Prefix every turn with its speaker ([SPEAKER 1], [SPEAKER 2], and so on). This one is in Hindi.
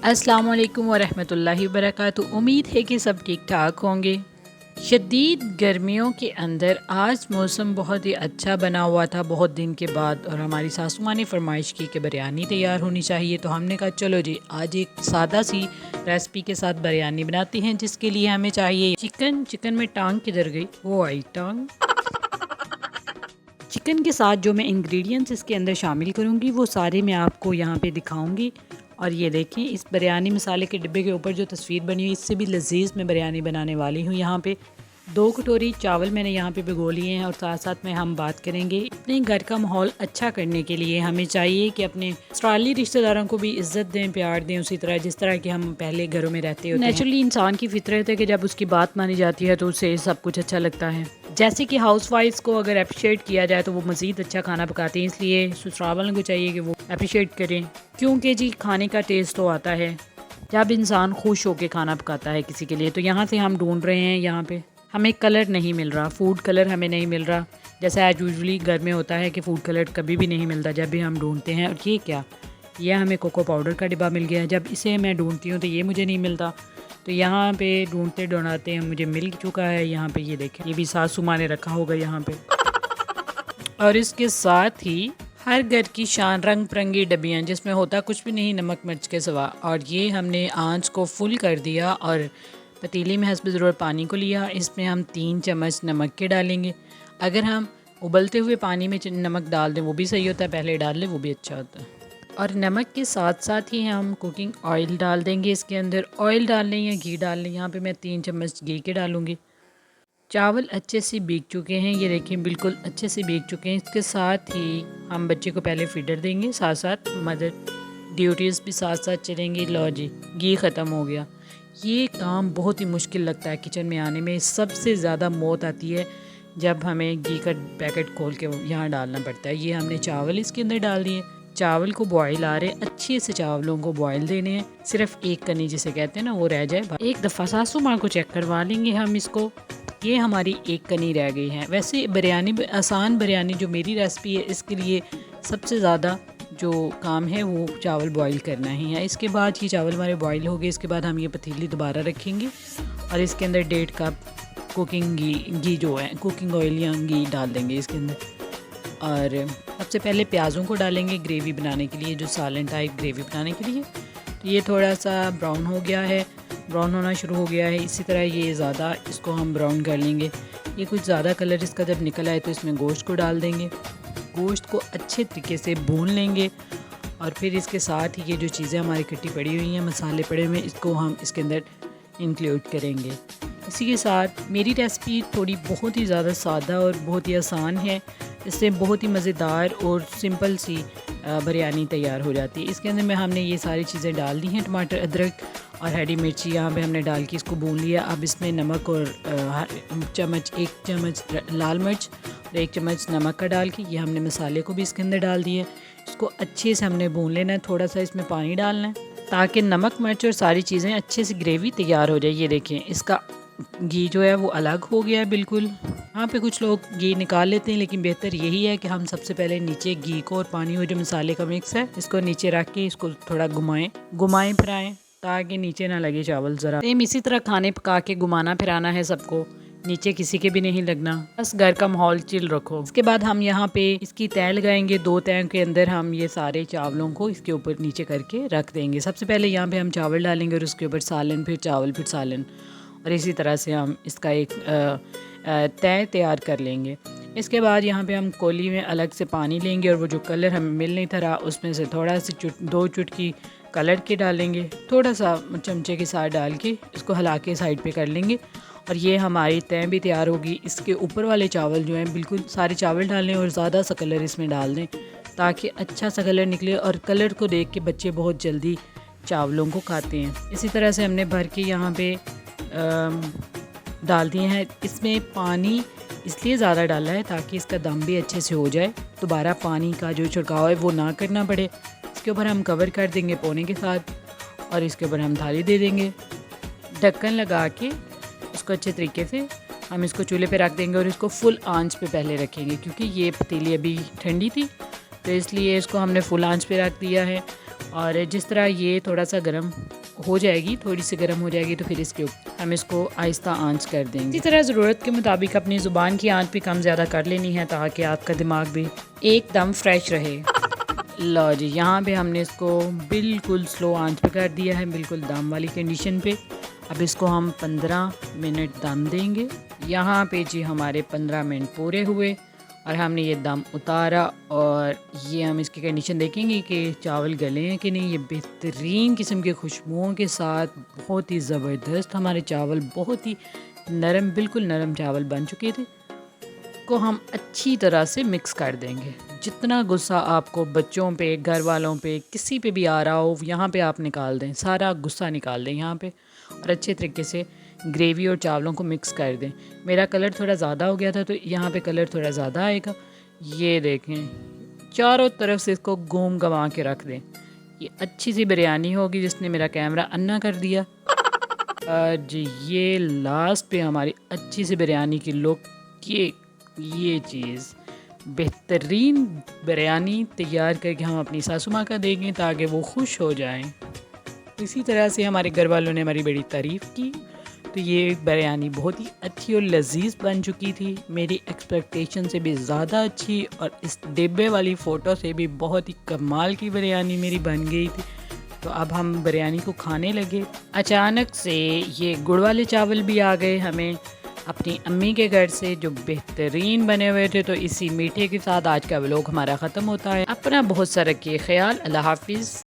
[SPEAKER 1] अस्सलाम वालेकुम वरहमतुल्लाहि वबरकातुहू। उम्मीद है कि सब ठीक ठाक होंगे। शदीद गर्मियों के अंदर आज मौसम बहुत ही अच्छा बना हुआ था बहुत दिन के बाद, और हमारी सासू माँ ने फरमाइश की कि बिरयानी तैयार होनी चाहिए। तो हमने कहा चलो जी आज एक सादा सी रेसिपी के साथ बिरयानी बनाते हैं, जिसके लिए हमें चाहिए चिकन। चिकन में टांग किधर गई? वो आई टांग। चिकन के साथ जो मैं इंग्रेडिएंट्स इसके अंदर शामिल करूँगी वो सारे मैं आपको यहाँ पे दिखाऊँगी। और ये देखें, इस बिरयानी मसाले के डिब्बे के ऊपर जो तस्वीर बनी हुई, इससे भी लजीज मैं बिरयानी बनाने वाली हूँ। यहाँ पे 2 कटोरी चावल मैंने यहाँ पे भिगो लिए हैं, और साथ साथ में हम बात करेंगे अपने घर का माहौल अच्छा करने के लिए हमें चाहिए कि अपने ससुराली रिश्तेदारों को भी इज्जत दें, प्यार दें, उसी तरह जिस तरह के हम पहले घरों में रहते होते हैं। नेचुरली इंसान की फितरत है कि जब उसकी बात मानी जाती है तो उसे सब कुछ अच्छा लगता है। जैसे कि हाउस वाइफ्स को अगर अप्रिशिएट किया जाए तो वो मज़ीद अच्छा खाना पकाते हैं, इसलिए ससुराल वालों को चाहिए कि वो अप्रिशिएट करें, क्योंकि जी खाने का टेस्ट तो आता है जब इंसान खुश होकर खाना पकाता है किसी के लिए। तो यहाँ से हम ढूंढ रहे हैं, यहाँ पे हमें कलर नहीं मिल रहा, फूड कलर हमें नहीं मिल रहा, जैसा एज यूजली घर में होता है कि फ़ूड कलर कभी भी नहीं मिलता जब भी हम ढूंढते हैं। और ये क्या, ये हमें कोको पाउडर का डिब्बा मिल गया है। जब इसे मैं ढूंढती हूँ तो ये मुझे नहीं मिलता, तो यहाँ पे ढूंढते ढूंढाते हैं मुझे मिल चुका है। यहाँ पे ये देखें, ये भी सासू माँ ने रखा होगा यहाँ पे। और इसके साथ ही हर घर की शान रंग बिरंगी डब्बियाँ जिसमें होता कुछ भी नहीं नमक मिर्च के सिवा। और ये हमने आंच को फुल कर दिया और पतीली में हस्ब ज़रूरत पानी को लिया। इसमें हम 3 चम्मच नमक के डालेंगे। अगर हम उबलते हुए पानी में नमक डाल दें वो भी सही होता है, पहले डाल लें वो भी अच्छा होता है। और नमक के साथ साथ ही हम कुकिंग ऑयल डाल देंगे इसके अंदर। ऑयल डाल लें या घी डाल लें, यहाँ पे मैं 3 चम्मच घी के डालूँगी। चावल अच्छे से भीग चुके हैं, ये देखें बिल्कुल अच्छे से भीग चुके हैं। इसके साथ ही हम बच्चे को पहले फीडर देंगे, साथ साथ मदर ड्यूटीज़ भी साथ साथ चलेंगी। लो जी, घी ख़त्म हो गया। ये काम बहुत ही मुश्किल लगता है किचन में आने में। सबसे ज़्यादा मौत आती है जब हमें घी का पैकेट खोल के यहाँ डालना पड़ता है। ये हमने चावल इसके अंदर डाल दिए। चावल को बॉयल आ रहे, अच्छे से चावलों को बॉयल देने हैं, सिर्फ एक कनी जिसे कहते हैं ना वो रह जाए। एक दफ़ा सासू माँ को चेक करवा लेंगे हम इसको। ये हमारी एक कनी रह गई है। वैसे बिरयानी आसान बिरयानी जो मेरी रेसिपी है, इसके लिए सबसे ज़्यादा जो काम है वो चावल बॉईल करना ही है। इसके बाद ये चावल हमारे बॉईल हो गए। इसके बाद हम ये पतीली दोबारा रखेंगे और इसके अंदर 1.5 कप कुकिंग घी जो है कुकिंग ऑयल या घी डाल देंगे इसके अंदर। और सबसे पहले प्याज़ों को डालेंगे ग्रेवी बनाने के लिए, जो सालन टाइप ग्रेवी बनाने के लिए। तो ये थोड़ा सा ब्राउन हो गया है, ब्राउन होना शुरू हो गया है। इसी तरह ये ज़्यादा इसको हम ब्राउन कर लेंगे। ये कुछ ज़्यादा कलर इसका जब निकल आए तो इसमें गोश्त को डाल देंगे। गोश्त को अच्छे तरीके से भून लेंगे और फिर इसके साथ ही ये जो चीज़ें हमारी कट्टी पड़ी हुई हैं, मसाले पड़े हुए हैं, इसको हम इसके अंदर इंक्लूड करेंगे। इसी के साथ मेरी रेसिपी थोड़ी बहुत ही ज़्यादा सादा और बहुत ही आसान है, इससे बहुत ही मज़ेदार और सिंपल सी बिरयानी तैयार हो जाती है। इसके अंदर हमने ये सारी चीज़ें डाल दी हैं, टमाटर, अदरक और हरी मिर्ची यहाँ पे हमने डाल के इसको भून लिया। अब इसमें नमक और 1 चम्मच लाल मिर्च और 1 चम्मच नमक का डाल के ये हमने मसाले को भी इसके अंदर डाल दिए। इसको अच्छे से हमने भून लेना है। थोड़ा सा इसमें पानी डालना है ताकि नमक मिर्च और सारी चीज़ें अच्छे से ग्रेवी तैयार हो जाए। ये देखें, इसका घी जो है वो अलग हो गया है बिल्कुल। यहाँ पे कुछ लोग घी निकाल लेते हैं, लेकिन बेहतर यही है कि हम सबसे पहले नीचे घी को और पानी और जो मसाले का मिक्स है इसको नीचे रख के इसको थोड़ा घुमाएं फिराएं ताकि नीचे ना लगे चावल ज़रा। सेम इसी तरह खाने पका के घुमाना फिराना है सबको, नीचे किसी के भी नहीं लगना, बस घर का माहौल चिल रखो। इसके बाद हम यहाँ पे इसकी तय लगाएंगे। 2 तय के अंदर हम ये सारे चावलों को इसके ऊपर नीचे करके रख देंगे। सबसे पहले यहाँ पे हम चावल डालेंगे और उसके ऊपर सालन, फिर चावल, फिर सालन, और इसी तरह से हम इसका एक तय तैयार कर लेंगे। इसके बाद यहाँ पे हम कोली में अलग से पानी लेंगे और वो जो कलर हमें मिल नहीं था उसमें से थोड़ा सी 2 चुटकी कलर के डालेंगे, थोड़ा सा चमचे के साथ डाल के इसको हिला के साइड पे कर लेंगे। और ये हमारी तय भी तैयार होगी। इसके ऊपर वाले चावल जो हैं बिल्कुल सारे चावल डालें और ज़्यादा सा कलर इसमें डाल दें ताकि अच्छा सा कलर निकले, और कलर को देख के बच्चे बहुत जल्दी चावलों को खाते हैं। इसी तरह से हमने भर के यहाँ पे डाल दिए हैं। इसमें पानी इसलिए ज़्यादा डाला है ताकि इसका दम भी अच्छे से हो जाए, दोबारा पानी का जो छिड़काव है वो ना करना पड़े। इसके ऊपर हम कवर कर देंगे पोने के साथ और इसके ऊपर हम थाली दे देंगे ढक्कन लगा के। इसको अच्छे तरीके से हम इसको चूल्हे पे रख देंगे और इसको फुल आंच पे पहले रखेंगे, क्योंकि ये पतीली अभी ठंडी थी तो इसलिए इसको हमने फुल आंच पे रख दिया है। और जिस तरह ये थोड़ा सा गर्म हो जाएगी, थोड़ी सी गर्म हो जाएगी, तो फिर इसके ऊपर हम इसको आहिस्ता आंच कर देंगे। इसी तरह ज़रूरत के मुताबिक अपनी ज़ुबान की आंच भी कम ज़्यादा कर लेनी है ताकि आपका दिमाग भी एकदम फ्रेश रहे। लो जी, यहाँ पे हमने इसको बिल्कुल स्लो आंच पे कर दिया है, बिल्कुल दम वाली कंडीशन पे। अब इसको हम 15 मिनट दम देंगे। यहाँ पे जी हमारे 15 मिनट पूरे हुए और हमने ये दम उतारा और ये हम इसकी कंडीशन देखेंगे कि चावल गले हैं कि नहीं। ये बेहतरीन किस्म के खुशबुओं के साथ बहुत ही ज़बरदस्त हमारे चावल, बहुत ही नरम, बिल्कुल नरम चावल बन चुके थे। को हम अच्छी तरह से मिक्स कर देंगे। जितना गुस्सा आपको बच्चों पे, घर वालों पे, किसी पे भी आ रहा हो, यहाँ पे आप निकाल दें, सारा गुस्सा निकाल दें यहाँ पे और अच्छे तरीके से ग्रेवी और चावलों को मिक्स कर दें। मेरा कलर थोड़ा ज़्यादा हो गया था तो यहाँ पे कलर थोड़ा ज़्यादा आएगा। ये देखें, चारों तरफ से इसको घूम घमा के रख दें। ये अच्छी सी बिरयानी होगी जिसने मेरा कैमरा अन्ना कर दिया। जी, ये लास्ट पे हमारी अच्छी सी बिरयानी की लुक, ये चीज़ बेहतरीन बिरयानी तैयार करके हम अपनी सासू माँ का देंगे ताकि वो खुश हो जाएं। इसी तरह से हमारे घर वालों ने हमारी बड़ी तारीफ़ की, तो ये बिरयानी बहुत ही अच्छी और लजीज बन चुकी थी, मेरी एक्सपेक्टेशन से भी ज़्यादा अच्छी, और इस डिब्बे वाली फ़ोटो से भी बहुत ही कमाल की बिरयानी मेरी बन गई थी। तो अब हम बिरयानी को खाने लगे। अचानक से ये गुड़ वाले चावल भी आ गए हमें अपनी अम्मी के घर से, जो बेहतरीन बने हुए थे। तो इसी मीठे के साथ आज का व्लॉग हमारा ख़त्म होता है। अपना बहुत सा रखिए ख्याल। अल्लाह हाफिज़।